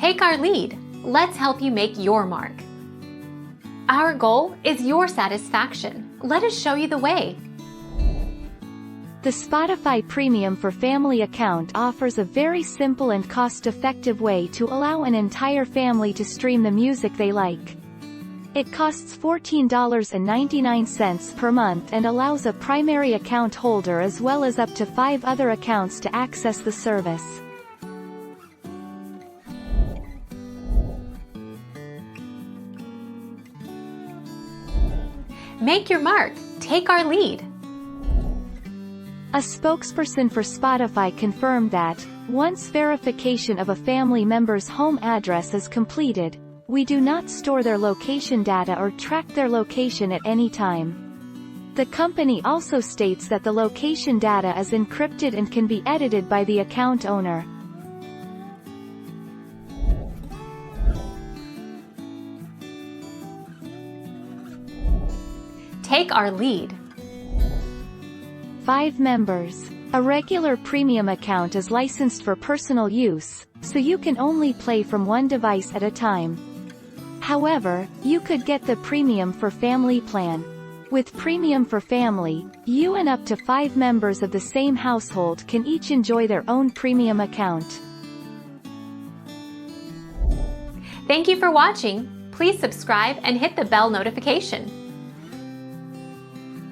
Take our lead. Let's help you make your mark. Our goal is your satisfaction. Let us show you the way. The Spotify Premium for Family account offers a very simple and cost-effective way to allow an entire family to stream the music they like. It costs $14.99 per month and allows a primary account holder as well as up to 5 other accounts to access the service. Make your mark. Take our lead. A spokesperson for Spotify confirmed that, once verification of a family member's home address is completed, we do not store their location data or track their location at any time. The company also states that the location data is encrypted and can be edited by the account owner. Take our lead. 5 members. A regular premium account is licensed for personal use, so you can only play from one device at a time. However, you could get the Premium for Family plan. With Premium for Family, you and up to 5 members of the same household can each enjoy their own premium account. Thank you for watching. Please subscribe and hit the bell notification.